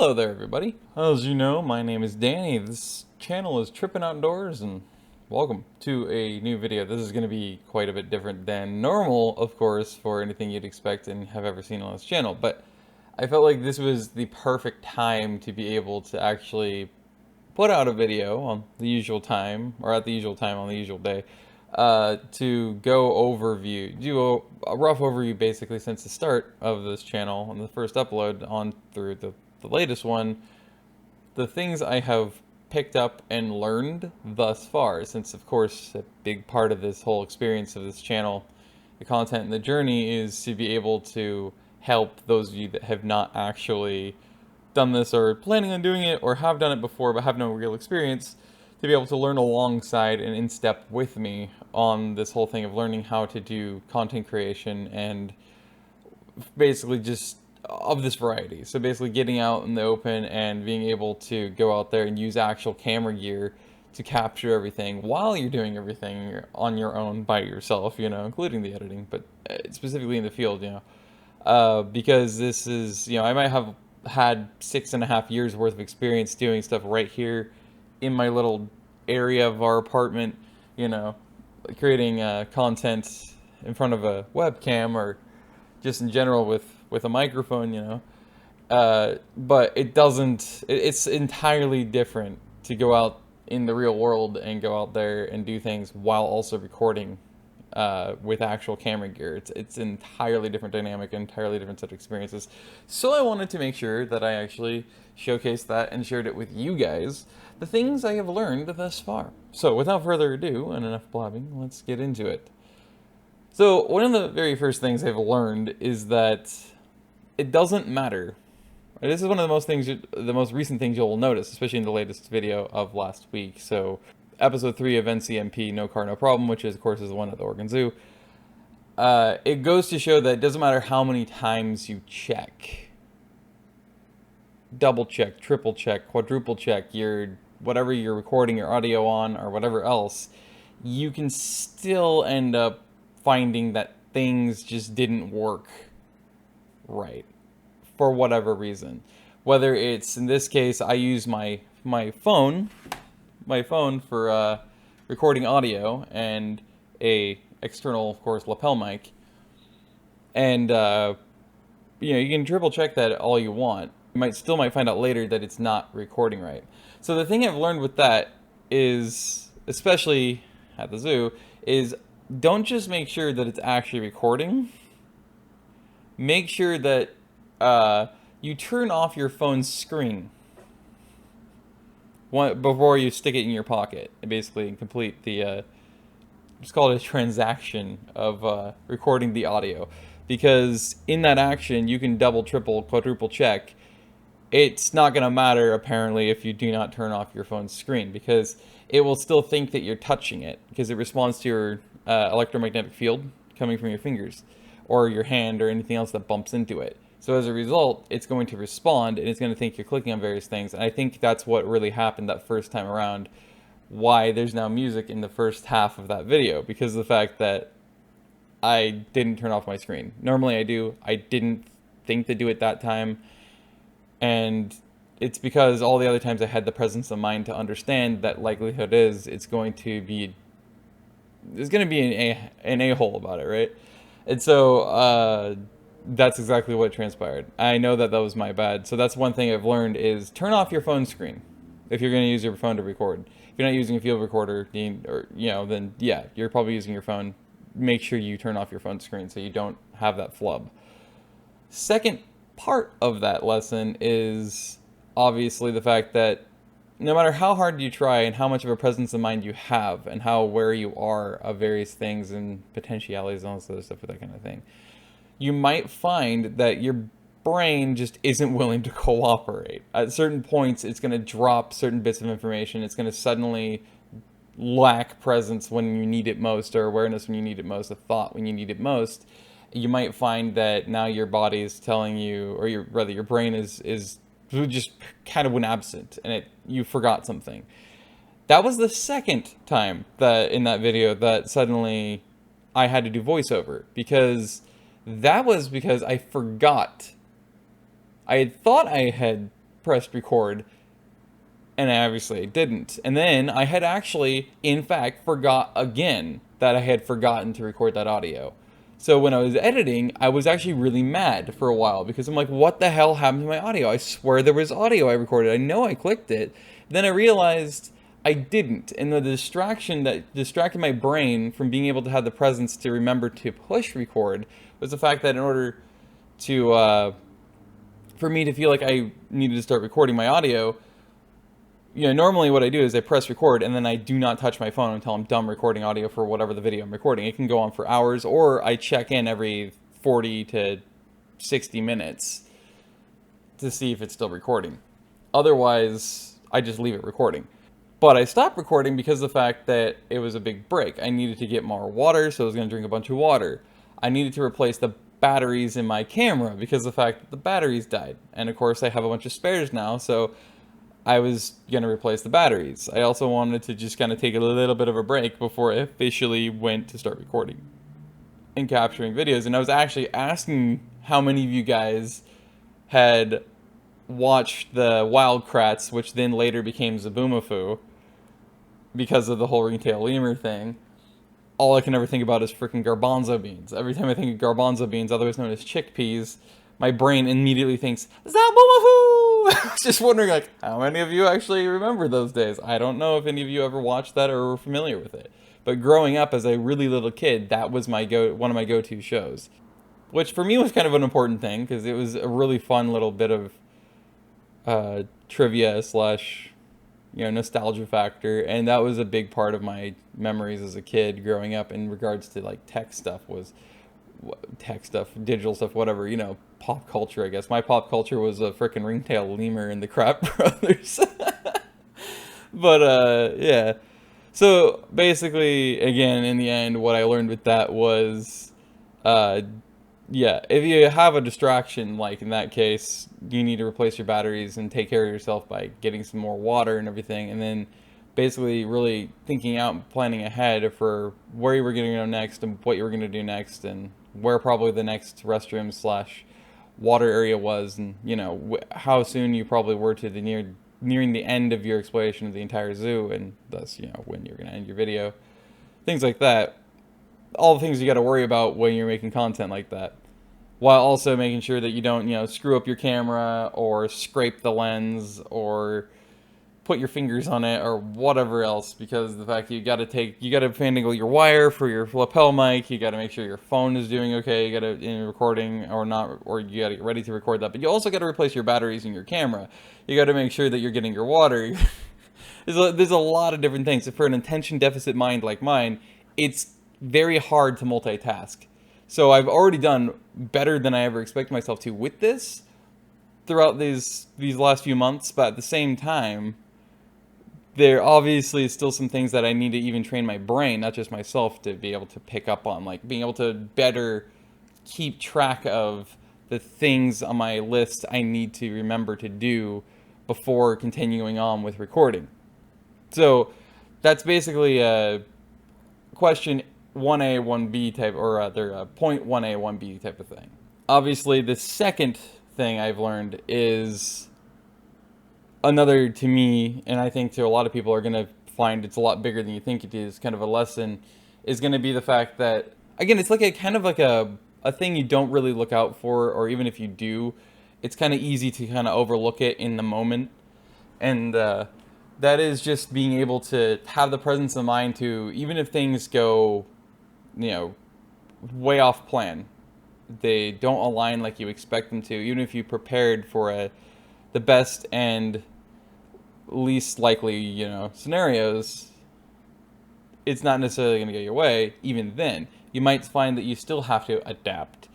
Hello there, everybody. As you know, my name is Danny. This channel is Trippin Outdoors, and welcome to a new video. This is going to be quite a bit different than normal, of course, for anything you'd expect and have ever seen on this channel, but I felt like this was the perfect time to be able to actually put out a video on the usual time, or at the usual time on the usual day, to do a rough overview basically since the start of this channel and the first upload on through the latest one, the things I have picked up and learned thus far, since of course a big part of this whole experience of this channel, the content and the journey, is to be able to help those of you that have not actually done this or planning on doing it or have done it before but have no real experience, to be able to learn alongside and in step with me on this whole thing of learning how to do content creation and basically just of this variety. So basically getting out in the open and being able to go out there and use actual camera gear to capture everything while you're doing everything on your own by yourself, including the editing, but specifically in the field, because this is, I might have had 6.5 years worth of experience doing stuff right here in my little area of our apartment, creating content in front of a webcam or just in general with a microphone, but it's entirely different to go out in the real world and go out there and do things while also recording with actual camera gear. It's an entirely different dynamic, entirely different set of experiences. So I wanted to make sure that I actually showcased that and shared it with you guys, the things I have learned thus far. So without further ado and enough blabbing, let's get into it. So one of the very first things I've learned is that it doesn't matter. This is one of the most recent things you'll notice, especially in the latest video of last week. So episode 3 of NCMP, No Car, No Problem, which is, of course, is the one at the Oregon Zoo. It goes to show that it doesn't matter how many times you check, double check, triple check, quadruple check whatever you're recording your audio on or whatever else, you can still end up finding that things just didn't work right for whatever reason. Whether it's, in this case, I use my phone for recording audio and a external, of course, lapel mic, and you can triple check that all you want. You might find out later that it's not recording right. So the thing I've learned with that is, especially at the zoo, is don't just make sure that it's actually recording. Make sure that you turn off your phone's screen before you stick it in your pocket, and basically complete the it's called a transaction of recording the audio, because in that action you can double, triple, quadruple check. It's not going to matter apparently if you do not turn off your phone's screen, because it will still think that you're touching it, because it responds to your electromagnetic field coming from your fingers or your hand or anything else that bumps into it. So as a result, it's going to respond and it's going to think you're clicking on various things. And I think that's what really happened that first time around, why there's now music in the first half of that video, because of the fact that I didn't turn off my screen. Normally I do. I didn't think to do it that time. And it's because all the other times I had the presence of mind to understand that likelihood is there's going to be an a-hole about it, right? And so that's exactly what transpired. I know that was my bad. So that's one thing I've learned is turn off your phone screen if you're going to use your phone to record. If you're not using a field recorder, then yeah, you're probably using your phone. Make sure you turn off your phone screen so you don't have that flub. Second part of that lesson is obviously the fact that no matter how hard you try and how much of a presence of mind you have and how aware you are of various things and potentialities and all this other stuff with that kind of thing, you might find that your brain just isn't willing to cooperate. At certain points, it's going to drop certain bits of information. It's going to suddenly lack presence when you need it most, or awareness when you need it most, a thought when you need it most. You might find that now your body is telling you, or your brain is just kind of went absent and you forgot something. That was the second time that in that video that suddenly I had to do voiceover, because I forgot. I had thought I had pressed record, and I obviously didn't. And then I had actually, in fact, forgot again that I had forgotten to record that audio. So when I was editing, I was actually really mad for a while because I'm like, what the hell happened to my audio? I swear there was audio I recorded. I know I clicked it. Then I realized I didn't. And the distraction that distracted my brain from being able to have the presence to remember to push record was the fact that in order to, for me to feel like I needed to start recording my audio, normally what I do is I press record and then I do not touch my phone until I'm done recording audio for whatever the video I'm recording. It can go on for hours, or I check in every 40 to 60 minutes to see if it's still recording. Otherwise, I just leave it recording. But I stopped recording because of the fact that it was a big break. I needed to get more water, so I was going to drink a bunch of water. I needed to replace the batteries in my camera because of the fact that the batteries died. And of course, I have a bunch of spares now, so I was going to replace the batteries. I also wanted to just kind of take a little bit of a break before I officially went to start recording and capturing videos. And I was actually asking how many of you guys had watched the Wild Kratts, which then later became Zaboomafoo, because of the whole ringtail lemur thing. All I can ever think about is freaking garbanzo beans. Every time I think of garbanzo beans, otherwise known as chickpeas, my brain immediately thinks, Zaboomafoo! I was just wondering, like, how many of you actually remember those days? I don't know if any of you ever watched that or were familiar with it. But growing up as a really little kid, that was one of my go-to shows. Which for me was kind of an important thing, because it was a really fun little bit of trivia slash, nostalgia factor. And that was a big part of my memories as a kid growing up in regards to, like, tech stuff, digital stuff, whatever, pop culture, I guess. My pop culture was a frickin' ringtail lemur and the Kratt Brothers. But, yeah. So, basically, again, in the end, what I learned with that was, yeah, if you have a distraction, like in that case, you need to replace your batteries and take care of yourself by getting some more water and everything, and then basically really thinking out and planning ahead for where you were going to go next and what you were going to do next and where probably the next restroom slash water area was, and how soon you probably were to the nearing the end of your exploration of the entire zoo, and thus when you're going to end your video, things like that. All the things you got to worry about when you're making content like that, while also making sure that you don't screw up your camera or scrape the lens or put your fingers on it or whatever else, because the fact you got to finagle your wire for your lapel mic, you got to make sure your phone is doing okay, you got to in recording or not, or you got to get ready to record that, but you also got to replace your batteries in your camera. You got to make sure that you're getting your water. There's a lot of different things. So for an attention deficit mind like mine, it's very hard to multitask. So I've already done better than I ever expected myself to with this throughout these last few months, but at the same time, there obviously is still some things that I need to even train my brain, not just myself, to be able to pick up on, like being able to better keep track of the things on my list I need to remember to do before continuing on with recording. So that's basically a question 1A, 1B type, or rather point 1A, 1B type of thing. Obviously, the second thing I've learned is another, to me, and I think to a lot of people are going to find it's a lot bigger than you think it is, kind of a lesson, is going to be the fact that, again, it's like a kind of like a thing you don't really look out for, or even if you do, it's kind of easy to kind of overlook it in the moment. And that is just being able to have the presence of mind to, even if things go, way off plan, they don't align like you expect them to, even if you prepared for the best and least likely, scenarios, it's not necessarily going to go your way. Even then, you might find that you still have to adapt.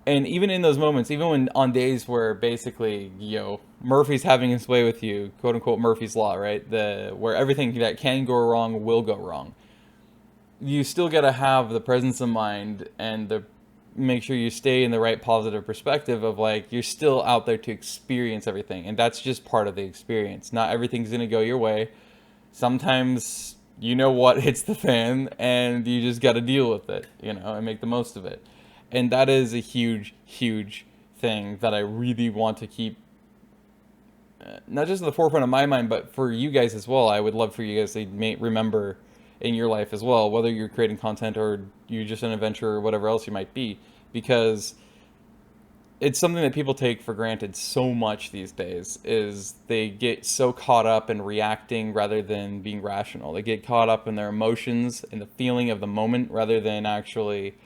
And even in those moments, even when on days where basically, Murphy's having his way with you, quote unquote Murphy's Law, right? Where everything that can go wrong will go wrong. You still got to have the presence of mind and make sure you stay in the right positive perspective of, like, you're still out there to experience everything. And that's just part of the experience. Not everything's going to go your way. Sometimes, what hits the fan and you just got to deal with it, and make the most of it. And that is a huge, huge thing that I really want to keep not just at the forefront of my mind, but for you guys as well. I would love for you guys to remember in your life as well, whether you're creating content or you're just an adventurer or whatever else you might be, because it's something that people take for granted so much these days. Is they get so caught up in reacting rather than being rational. They get caught up in their emotions and the feeling of the moment rather than actually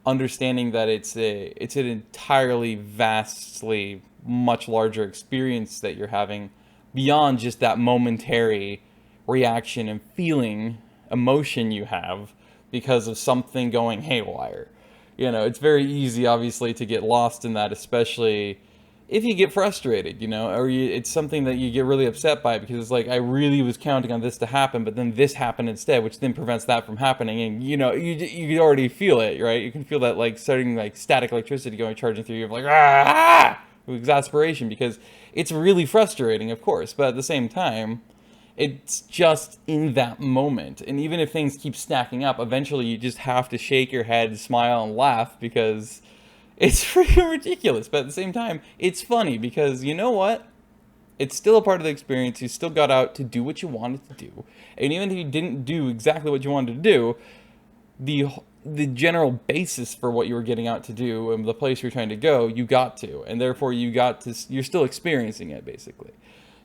understanding that it's an entirely vastly much larger experience that you're having beyond just that momentary reaction and feeling emotion you have because of something going haywire. It's very easy, obviously, to get lost in that, especially if you get frustrated, or it's something that you get really upset by because it's like, I really was counting on this to happen, but then this happened instead, which then prevents that from happening. And, you already feel it, right? You can feel that, like, starting, like, static electricity going charging through you, like, with exasperation, because it's really frustrating, of course. But at the same time, it's just in that moment. And even if things keep stacking up, eventually you just have to shake your head, smile, and laugh because it's freaking ridiculous. But at the same time, it's funny because you know what? It's still a part of the experience. You still got out to do what you wanted to do. And even if you didn't do exactly what you wanted to do, the general basis for what you were getting out to do and the place you're trying to go, you got to. And therefore you're still experiencing it, basically.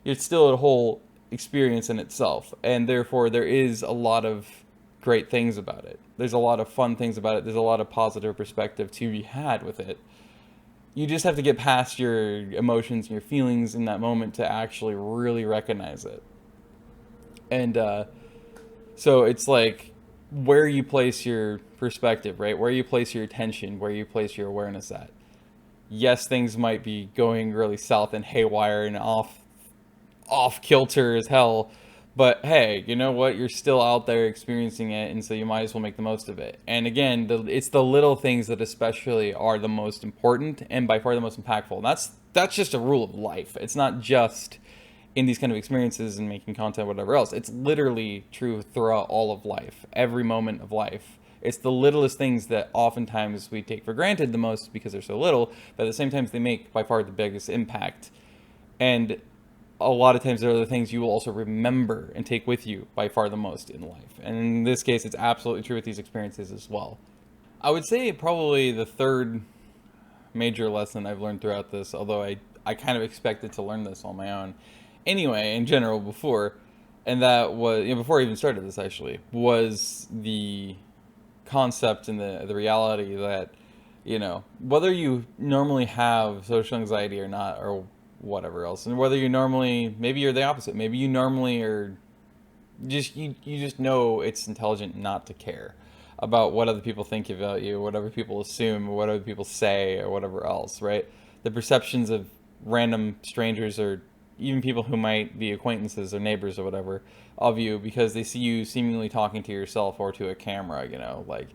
It's still a whole experience in itself, and therefore there is a lot of great things about it. There's a lot of fun things about it. There's a lot of positive perspective to be had with it. You just have to get past your emotions and your feelings in that moment to actually really recognize it. And so it's like where you place your perspective, right? Where you place your attention, where you place your awareness at. Yes, things might be going really south and haywire and off kilter as hell, but hey, you know what, you're still out there experiencing it, and so you might as well make the most of it. And again, it's the little things that especially are the most important and by far the most impactful. And that's just a rule of life. It's not just in these kind of experiences and making content, whatever else. It's literally true throughout all of life, every moment of life. It's the littlest things that oftentimes we take for granted the most because they're so little, but at the same time they make by far the biggest impact. And a lot of times there are the things you will also remember and take with you by far the most in life. And in this case, it's absolutely true with these experiences as well. I would say probably the third major lesson I've learned throughout this, although I kind of expected to learn this on my own anyway, in general, before, and that was, before I even started this actually, was the concept and the reality that, whether you normally have social anxiety or not, or whatever else, and whether you normally, maybe you're the opposite, maybe you normally are just, you just know it's intelligent not to care about what other people think about you, what other people assume, or what other people say, or whatever else, right? The perceptions of random strangers or even people who might be acquaintances or neighbors or whatever of you because they see you seemingly talking to yourself or to a camera, like,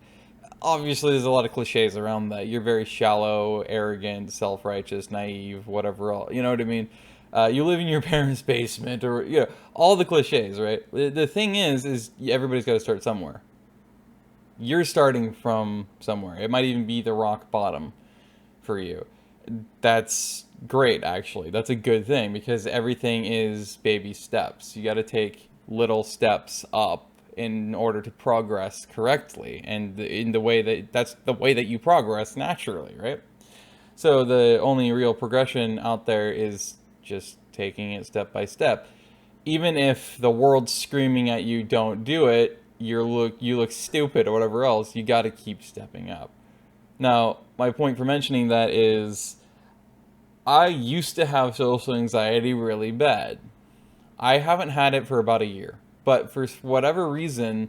obviously there's a lot of cliches around that. You're very shallow, arrogant, self-righteous, naive, whatever else, you know what I mean? You live in your parents' basement, or all the cliches, right? The thing is everybody's got to start somewhere. You're starting from somewhere. It might even be the rock bottom for you. That's great, actually. That's a good thing because everything is baby steps. You got to take little steps up in order to progress correctly, and in the way that's the way that you progress naturally, right? So the only real progression out there is just taking it step by step. Even if the world's screaming at you, don't do it, you look stupid or whatever else, you got to keep stepping up. Now, my point for mentioning that is I used to have social anxiety really bad. I haven't had it for about a year. But for whatever reason,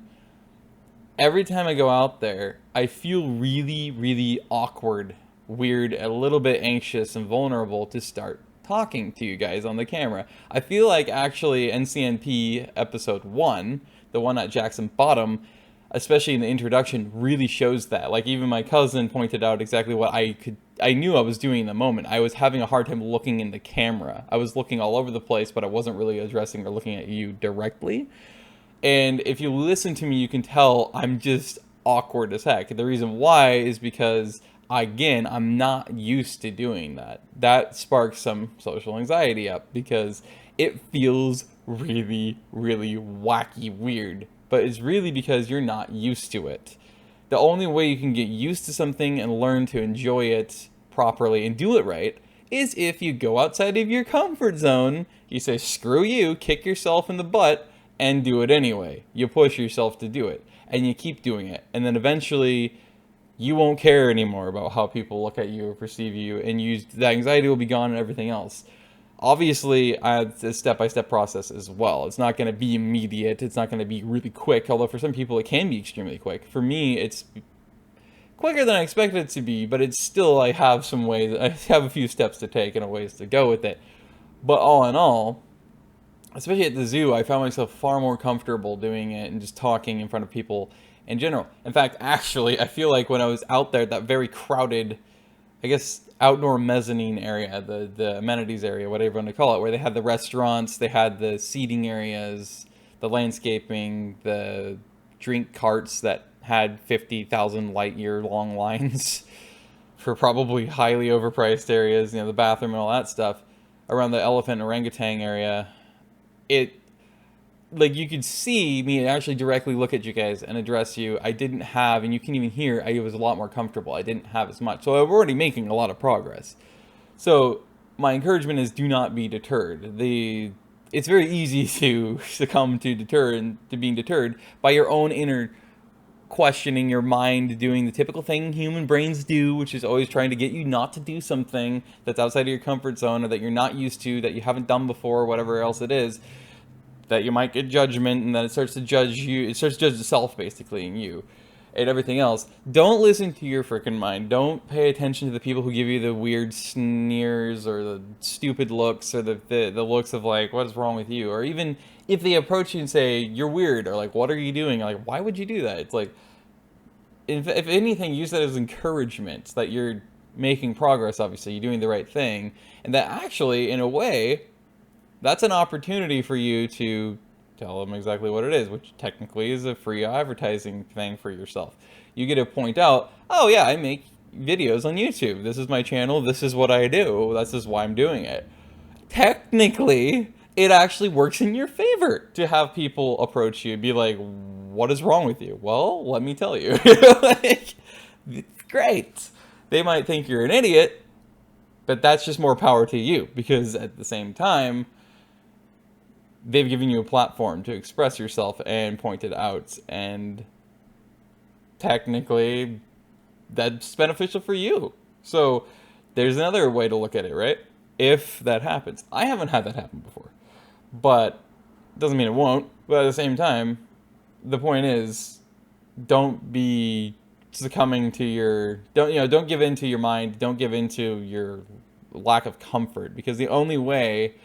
every time I go out there, I feel really, really awkward, weird, a little bit anxious and vulnerable to start talking to you guys on the camera. I feel like actually NCNP episode 1, the one at Jackson Bottom, especially in the introduction, really shows that. Like, even my cousin pointed out exactly what I knew I was doing in the moment. I was having a hard time looking in the camera. I was looking all over the place, but I wasn't really addressing or looking at you directly. And if you listen to me, you can tell I'm just awkward as heck. The reason why is because again, I'm not used to doing that. That sparks some social anxiety up because it feels really, really wacky weird. But it's really because you're not used to it. The only way you can get used to something and learn to enjoy it properly and do it right is if you go outside of your comfort zone. You say, screw you, kick yourself in the butt, and do it anyway. You push yourself to do it, and you keep doing it. And then eventually, you won't care anymore about how people look at you or perceive you, and that anxiety will be gone and everything else. Obviously, it's a step-by-step process as well. It's not going to be immediate. It's not going to be really quick, although for some people it can be extremely quick. For me, it's quicker than I expected it to be, but it's still, I have some ways, I have a few steps to take and a ways to go with it. But all in all, especially at the zoo, I found myself far more comfortable doing it and just talking in front of people in general. In fact, actually, I feel like when I was out there, that very crowded, I guess, outdoor mezzanine area, the amenities area, whatever you want to call it, where they had the restaurants, they had the seating areas, the landscaping, the drink carts that had 50,000 light year long lines for probably highly overpriced areas, the bathroom and all that stuff, around the elephant and orangutan area. Like, you could see me actually directly look at you guys and address you. I didn't have, and you can even hear, I was a lot more comfortable. I didn't have as much. So I'm already making a lot of progress. So my encouragement is, do not be deterred. It's very easy to succumb to being deterred by your own inner questioning, your mind doing the typical thing human brains do, which is always trying to get you not to do something that's outside of your comfort zone, or that you're not used to, that you haven't done before, or whatever else it is, that you might get judgment, and then it starts to judge you. It starts to judge itself, basically, and you and everything else. Don't listen to your freaking mind. Don't pay attention to the people who give you the weird sneers or the stupid looks, or the looks of like, what is wrong with you? Or even if they approach you and say, you're weird, or like, what are you doing? Like, why would you do that? It's like, if anything, use that as encouragement that you're making progress. Obviously, you're doing the right thing, and that actually, in a way, that's an opportunity for you to tell them exactly what it is, which technically is a free advertising thing for yourself. You get to point out, oh yeah, I make videos on YouTube. This is my channel. This is what I do. This is why I'm doing it. Technically, it actually works in your favor to have people approach you and be like, what is wrong with you? Well, let me tell you. Like, great. They might think you're an idiot, but that's just more power to you, because at the same time, they've given you a platform to express yourself and point it out, and technically that's beneficial for you. So there's another way to look at it, right? If that happens. I haven't had that happen before, but doesn't mean it won't. But at the same time, the point is, don't be succumbing to don't give in to your mind, don't give in to your lack of comfort, because the only way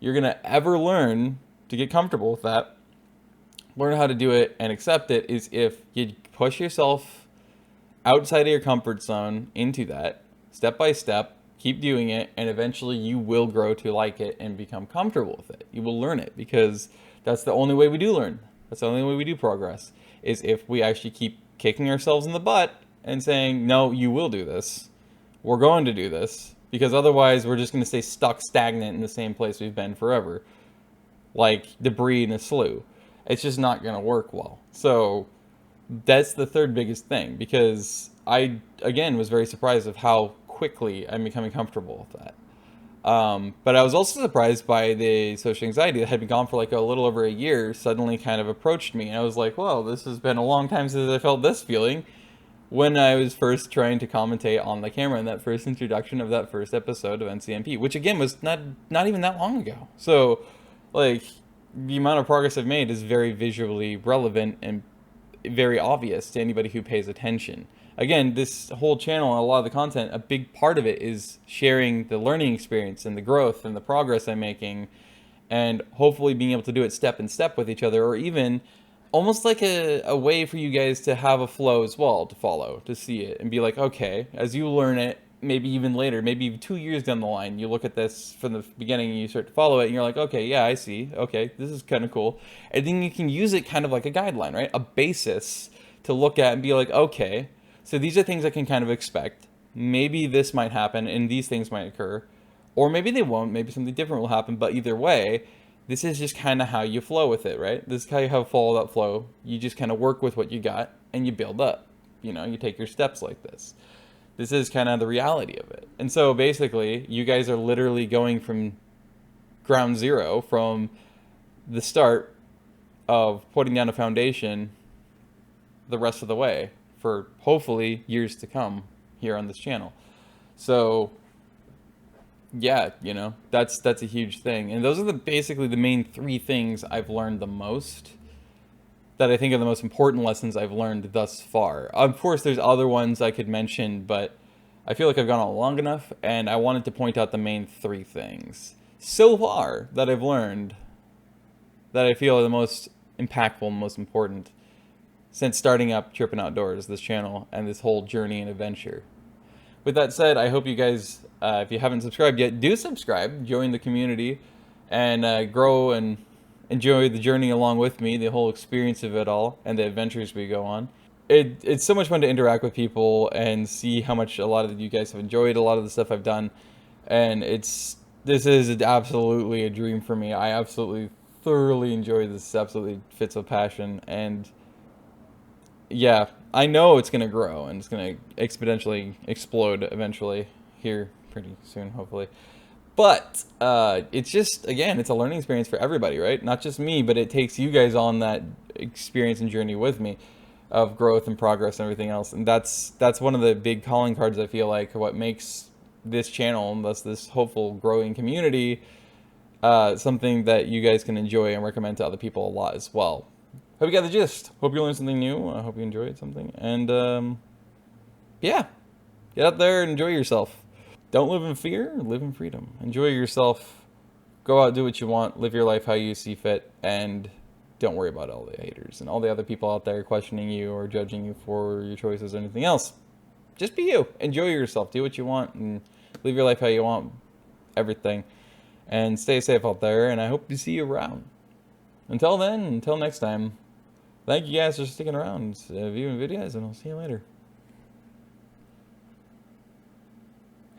you're going to ever learn to get comfortable with that, learn how to do it and accept it, is if you push yourself outside of your comfort zone into that, step by step, keep doing it, and eventually you will grow to like it and become comfortable with it. You will learn it, because that's the only way we do learn. That's the only way we do progress, is if we actually keep kicking ourselves in the butt and saying, no, you will do this. We're going to do this. Because otherwise, we're just going to stay stuck stagnant in the same place we've been forever. Like debris in a slough. It's just not going to work well. So that's the third biggest thing. Because I, again, was very surprised of how quickly I'm becoming comfortable with that. But I was also surprised by the social anxiety that had been gone for like a little over a year, suddenly kind of approached me. And I was like, well, this has been a long time since I felt this feeling. When I was first trying to commentate on the camera in that first introduction of that first episode of NCMP, which again was not even that long ago. So, like, the amount of progress I've made is very visually relevant and very obvious to anybody who pays attention. Again, this whole channel and a lot of the content, a big part of it is sharing the learning experience and the growth and the progress I'm making, and hopefully being able to do it step in step with each other, or even almost like a way for you guys to have a flow as well, to follow, to see it, and be like, okay, as you learn it, maybe even later, maybe even 2 years down the line, you look at this from the beginning and you start to follow it, and you're like, okay, yeah, I see, okay, this is kind of cool. And then you can use it kind of like a guideline, right? A basis to look at and be like, okay, so these are things I can kind of expect. maybe this might happen and these things might occur, or maybe they won't, maybe something different will happen, but either way, this is just kind of how you flow with it, right? This is how you have follow that flow. You just kind of work with what you got and you build up. You know, you take your steps like this. This is kind of the reality of it. And so basically, you guys are literally going from ground zero, from the start of putting down a foundation the rest of the way for hopefully years to come here on this channel. So yeah, you know, that's a huge thing. And those are basically the main three things I've learned the most, that I think are the most important lessons I've learned thus far. Of course, there's other ones I could mention, but I feel like I've gone on long enough, and I wanted to point out the main three things so far that I've learned that I feel are the most impactful and most important since starting up Trippin Outdoors, this channel, and this whole journey and adventure. With that said, I hope you guys, if you haven't subscribed yet, do subscribe, join the community, and grow and enjoy the journey along with me, the whole experience of it all, and the adventures we go on. It's so much fun to interact with people and see how much a lot of you guys have enjoyed a lot of the stuff I've done, and this is absolutely a dream for me. I absolutely thoroughly enjoy this. It absolutely fits with passion, and yeah, I know it's gonna grow and it's gonna exponentially explode eventually here pretty soon, hopefully. But it's just, again, it's a learning experience for everybody, right? Not just me, but it takes you guys on that experience and journey with me of growth and progress and everything else. And that's one of the big calling cards, I feel like, what makes this channel, and thus this hopeful growing community, something that you guys can enjoy and recommend to other people a lot as well. Hope you got the gist. Hope you learned something new. I hope you enjoyed something. And yeah, get out there and enjoy yourself. Don't live in fear, live in freedom. Enjoy yourself. Go out, do what you want, live your life how you see fit, and don't worry about all the haters and all the other people out there questioning you or judging you for your choices or anything else. Just be you. Enjoy yourself. Do what you want and live your life how you want. Everything. And stay safe out there, and I hope to see you around. Until then, until next time, thank you guys for sticking around, viewing videos, and I'll see you later.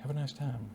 Have a nice time.